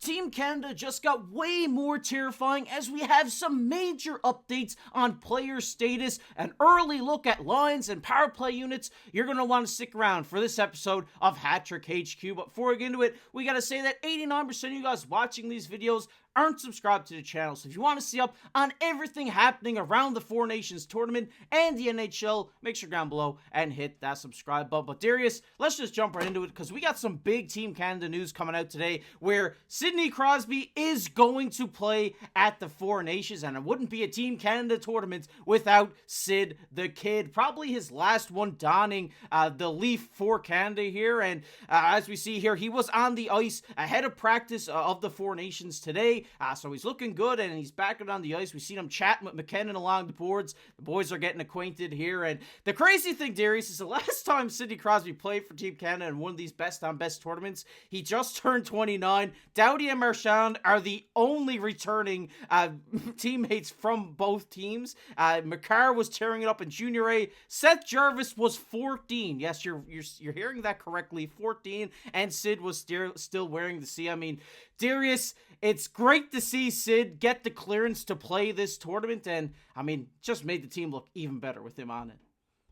Team Canada just got way more terrifying as we have some major updates on player status, an early look at lines and power play units. You're going to want to stick around for this episode of Hattrick HQ. But before we get into it, we got to say that 89% of you guys watching these videos aren't subscribed to the channel. So if you want to see up on everything happening around the Four Nations tournament and the NHL, make sure down below and hit that subscribe button. But Darius, let's just jump right into it because we got some big Team Canada news coming out today where Sidney Crosby is going to play at the Four Nations, and it wouldn't be a Team Canada tournament without Sid the Kid. Probably his last one donning the Leaf for Canada here, and as we see here, he was on the ice ahead of practice of the Four Nations today. So he's looking good, and he's back on the ice. We've seen him chatting with MacKinnon along the boards. The boys are getting acquainted here. And the crazy thing, Darius, is the last time Sidney Crosby played for Team Canada in one of these best-on-best tournaments, he just turned 29. Doughty and Marchand are the only returning teammates from both teams. Makar was tearing it up in Junior A. Seth Jarvis was 14. Yes, you're hearing that correctly, 14. And Sid was still wearing the C. I mean, Darius, it's great to see Sid get the clearance to play this tournament, and I mean, just made the team look even better with him on it.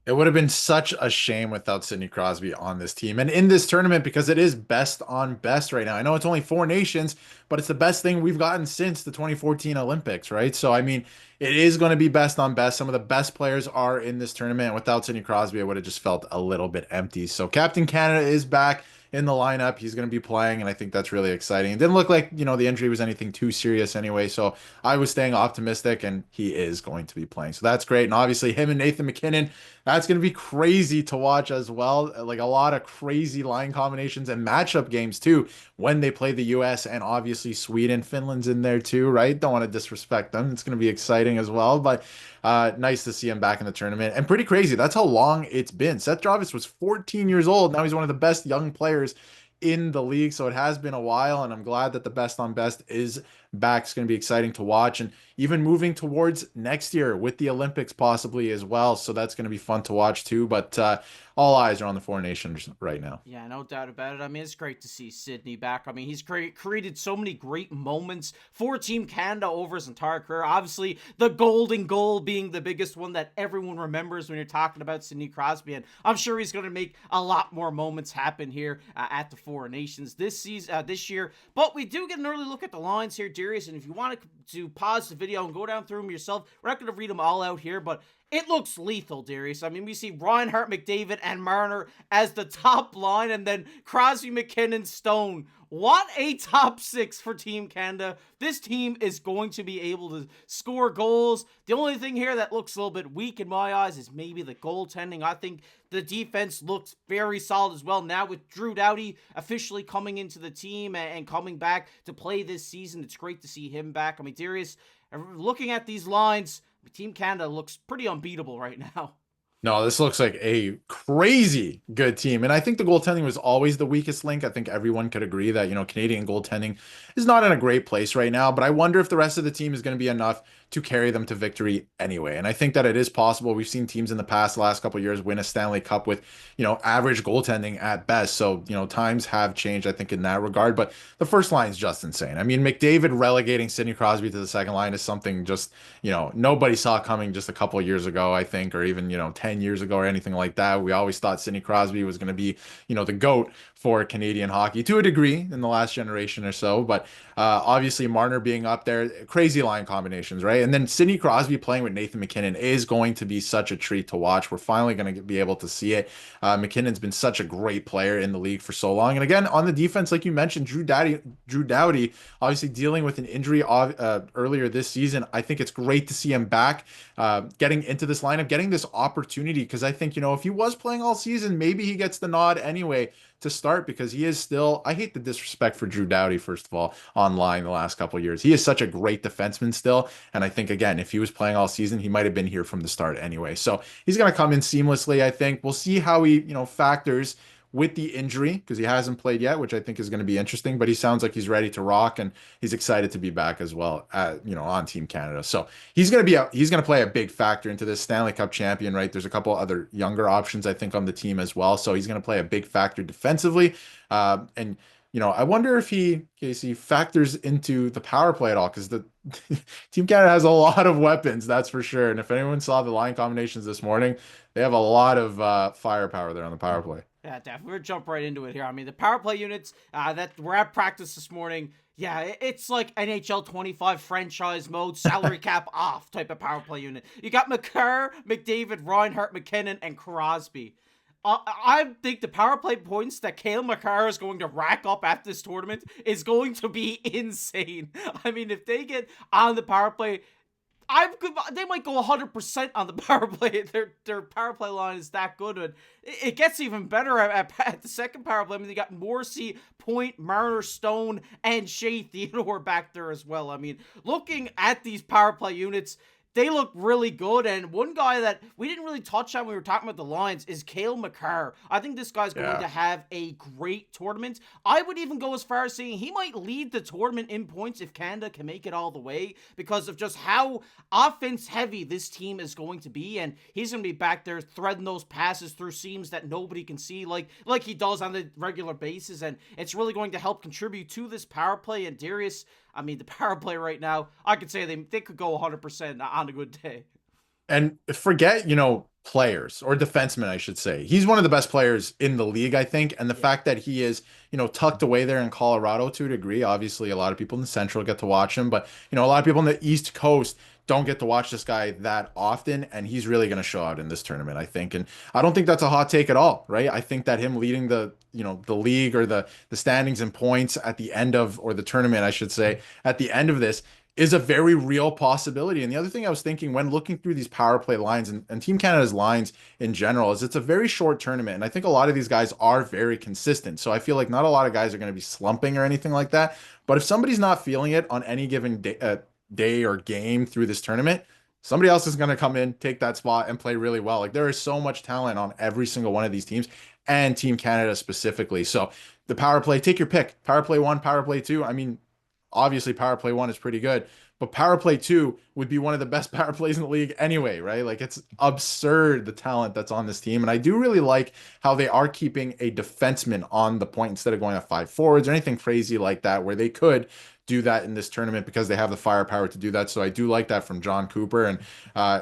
It would have been such a shame without Sidney Crosby on this team and in this tournament because it is best on best right now. I know it's only four nations, but it's the best thing we've gotten since the 2014 Olympics, right? So, I mean, it is going to be best on best. Some of the best players are in this tournament. Without Sidney Crosby, it would have just felt a little bit empty. So, Captain Canada is back in the lineup. He's going to be playing, and I think that's really exciting. It didn't look like, the injury was anything too serious anyway, so I was staying optimistic, and he is going to be playing. So that's great. And obviously, him and Nathan MacKinnon, that's going to be crazy to watch as well. Like a lot of crazy line combinations and matchup games, too, when they play the US and obviously Sweden. Finland's in there, too, right? Don't want to disrespect them. It's going to be exciting as well, but nice to see him back in the tournament. And pretty crazy. That's how long it's been. Seth Jarvis was 14 years old. Now he's one of the best young players in the league. So it has been a while, and I'm glad that the best on best is back. It's going to be exciting to watch, and even moving towards next year with the Olympics possibly as well. So that's going to be fun to watch too. But all eyes are on the Four Nations right now. Yeah, no doubt about it. I mean, it's great to see Sidney back. I mean, he's created so many great moments for Team Canada over his entire career. Obviously, the golden goal being the biggest one that everyone remembers when you're talking about Sidney Crosby. And I'm sure he's going to make a lot more moments happen here at the Four Nations this year. But we do get an early look at the lines here, Darius. And if you want to pause the video and go down through them yourself, we're not going to read them all out here, but it looks lethal, Darius. I mean, we see Reinhart, McDavid, and Marner as the top line, and then Crosby, MacKinnon, Stone. What a top six for Team Canada. This team is going to be able to score goals. The only thing here that looks a little bit weak in my eyes is maybe the goaltending. I think the defense looks very solid as well. Now with Drew Doughty officially coming into the team and coming back to play this season, it's great to see him back. I mean, Darius, looking at these lines, Team Canada looks pretty unbeatable right now. No, this looks like a crazy good team. And I think the goaltending was always the weakest link. I think everyone could agree that, Canadian goaltending is not in a great place right now. But I wonder if the rest of the team is going to be enough to carry them to victory anyway. And I think that it is possible. We've seen teams in the past, the last couple of years, win a Stanley Cup with, average goaltending at best. So, times have changed, I think, in that regard. But the first line is just insane. I mean, McDavid relegating Sidney Crosby to the second line is something just, nobody saw coming just a couple of years ago, I think, or even, 10 years ago or anything like that. We always thought Sidney Crosby was going to be, the GOAT for Canadian hockey to a degree in the last generation or so. But obviously Marner being up there, crazy line combinations, right? And then Sidney Crosby playing with Nathan MacKinnon is going to be such a treat to watch. We're finally going to be able to see it. MacKinnon's been such a great player in the league for so long. And again, on the defense, like you mentioned, Drew Doughty, obviously dealing with an injury earlier this season. I think it's great to see him back, getting into this lineup, getting this opportunity. Because I think, if he was playing all season, maybe he gets the nod anyway to start, because he is still, I hate the disrespect for Drew Doughty, first of all, online the last couple of years. He is such a great defenseman still. And I think, again, if he was playing all season, he might have been here from the start anyway. So he's going to come in seamlessly, I think. We'll see how he, factors with the injury, because he hasn't played yet, which I think is going to be interesting, but he sounds like he's ready to rock, and he's excited to be back as well, on Team Canada. So he's going to play a big factor into this Stanley Cup champion, right? There's a couple other younger options, I think, on the team as well. So he's going to play a big factor defensively. And I wonder if Casey, factors into the power play at all, because the Team Canada has a lot of weapons, that's for sure. And if anyone saw the line combinations this morning, they have a lot of firepower there on the power play. Yeah, definitely. We're gonna jump right into it here. I mean, the power play units that were at practice this morning. Yeah, it's like NHL 25 franchise mode, salary cap off type of power play unit. You got Makar, McDavid, Reinhart, McKinnon, and Crosby. I think the power play points that Cale Makar is going to rack up at this tournament is going to be insane. I mean, if they get on the power play, they might go 100% on the power play. Their power play line is that good. And it gets even better at the second power play. I mean, they got Morrissey, Point, Marner, Stone, and Shea Theodore back there as well. I mean, looking at these power play units, they look really good. And one guy that we didn't really touch on when we were talking about the lines is Cale Makar. I think this guy's going to have a great tournament. I would even go as far as saying he might lead the tournament in points if Canada can make it all the way, because of just how offense heavy this team is going to be. And he's going to be back there threading those passes through seams that nobody can see like he does on the regular basis. And it's really going to help contribute to this power play. And Darius, I mean, the power play right now, I could say they could go 100% on a good day. And forget, players or defensemen, I should say. He's one of the best players in the league, I think. And the fact that he is, tucked away there in Colorado to a degree. Obviously, a lot of people in the Central get to watch him, but, a lot of people in the East Coast don't get to watch this guy that often. And he's really going to show out in this tournament, I think. And I don't think that's a hot take at all, right? I think that him leading the league or the standings and points at the end of, or the tournament, I should say, at the end of this, is a very real possibility. And the other thing I was thinking when looking through these power play lines and Team Canada's lines in general is it's a very short tournament. And I think a lot of these guys are very consistent. So I feel like not a lot of guys are going to be slumping or anything like that. But if somebody's not feeling it on any given day or game through this tournament, somebody else is going to come in, take that spot, and play really well. Like, there is so much talent on every single one of these teams, and Team Canada specifically. So the power play, take your pick. Power play 1, power play 2. I mean, obviously power play 1 is pretty good, but power play 2 would be one of the best power plays in the league anyway, right? Like, it's absurd the talent that's on this team. And I do really like how they are keeping a defenseman on the point instead of going to 5 forwards or anything crazy like that, where they could do that in this tournament because they have the firepower to do that. So I do like that from Jon Cooper, and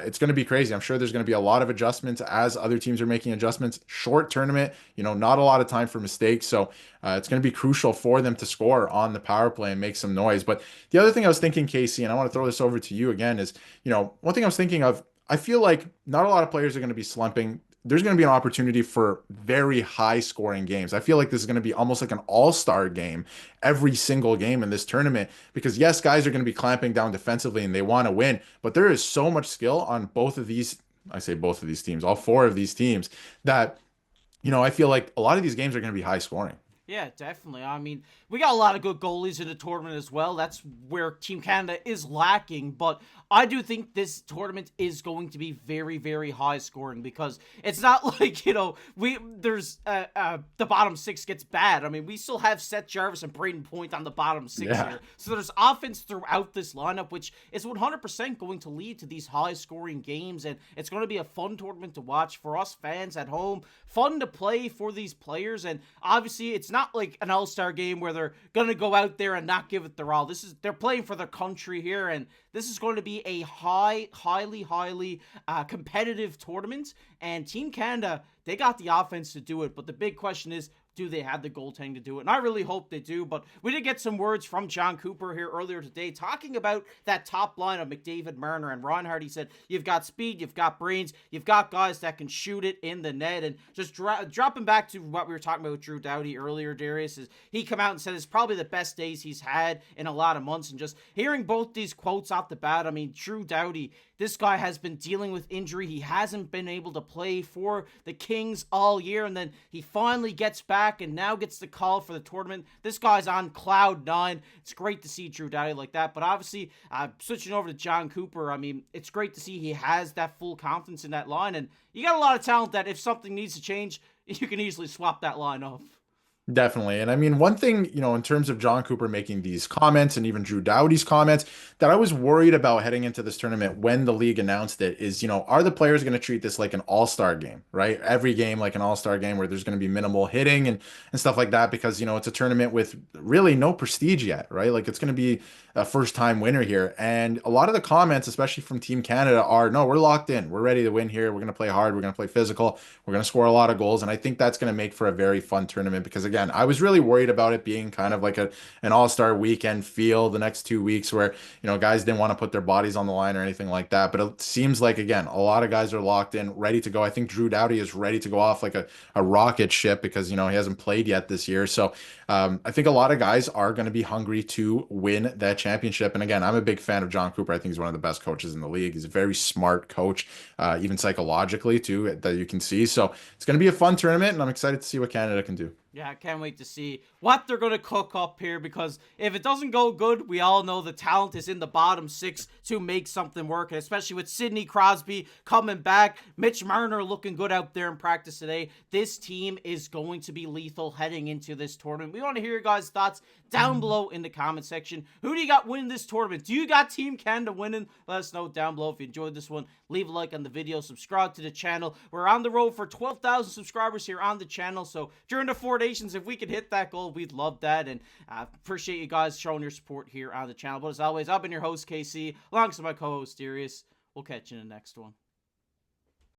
it's going to be crazy. I'm sure there's going to be a lot of adjustments as other teams are making adjustments. Short tournament, not a lot of time for mistakes. So it's going to be crucial for them to score on the power play and make some noise. But the other thing I was thinking, Casey, and I want to throw this over to you again, is, one thing I was thinking of, I feel like not a lot of players are going to be slumping. There's going to be an opportunity for very high scoring games. I feel like this is going to be almost like an all-star game every single game in this tournament, because yes, guys are going to be clamping down defensively and they want to win, but there is so much skill on both of these. I say both of these teams, all 4 of these teams, that, I feel like a lot of these games are going to be high scoring. Yeah, definitely. I mean, we got a lot of good goalies in the tournament as well. That's where Team Canada is lacking. But I do think this tournament is going to be very, very high scoring, because it's not like, there's the bottom 6 gets bad. I mean, we still have Seth Jarvis and Brayden Point on the bottom 6 here. So there's offense throughout this lineup, which is 100% going to lead to these high scoring games. And it's going to be a fun tournament to watch for us fans at home. Fun to play for these players. And obviously, it's not like an all-star game where they're going to go out there and not give it their all. They're playing for their country here, and this is going to be a highly competitive tournament. And Team Canada, they got the offense to do it, but the big question is, do they have the goaltending to do it? And I really hope they do. But we did get some words from Jon Cooper here earlier today talking about that top line of McDavid, Marner, and Reinhart. He said, you've got speed, you've got brains, you've got guys that can shoot it in the net. And just dropping back to what we were talking about with Drew Doughty earlier, Darius, is he come out and said it's probably the best days he's had in a lot of months. And just hearing both these quotes off the bat, I mean, Drew Doughty, this guy has been dealing with injury. He hasn't been able to play for the Kings all year, and then he finally gets back and now gets the call for the tournament. This guy's on cloud 9. It's great to see Drew Doughty like that. But obviously, switching over to Jon Cooper, I mean, it's great to see he has that full confidence in that line. And you got a lot of talent that if something needs to change, you can easily swap that line off. Definitely. And I mean, one thing, in terms of John Cooper making these comments and even Drew Doughty's comments that I was worried about heading into this tournament when the league announced it is, are the players going to treat this like an all-star game, right? Every game like an all-star game where there's going to be minimal hitting and stuff like that because, it's a tournament with really no prestige yet, right? Like it's going to be a first-time winner here. And a lot of the comments, especially from Team Canada, are, no, we're locked in. We're ready to win here. We're going to play hard. We're going to play physical. We're going to score a lot of goals. And I think that's going to make for a very fun tournament because, again, I was really worried about it being kind of like an all-star weekend feel the next 2 weeks where, guys didn't want to put their bodies on the line or anything like that. But it seems like, again, a lot of guys are locked in, ready to go. I think Drew Doughty is ready to go off like a rocket ship because, he hasn't played yet this year. So I think a lot of guys are going to be hungry to win that championship. And again, I'm a big fan of John Cooper. I think he's one of the best coaches in the league. He's a very smart coach, even psychologically too, that you can see. So it's going to be a fun tournament, and I'm excited to see what Canada can do. Yeah, I can't wait to see what they're going to cook up here because if it doesn't go good, we all know the talent is in the bottom six to make something work, and especially with Sidney Crosby coming back, Mitch Marner looking good out there in practice today. This team is going to be lethal heading into this tournament. We want to hear your guys' thoughts down below in the comment section. Who do you got winning this tournament? Do you got Team Canada winning? Let us know down below. If you enjoyed this one, leave a like on the video, subscribe to the channel. We're on the road for 12,000 subscribers here on the channel, so during the 4 days, if we could hit that goal, we'd love that, and appreciate you guys showing your support here on the channel. But as always, I've been your host, KC, alongside my co-host, Darius. We'll catch you in the next one.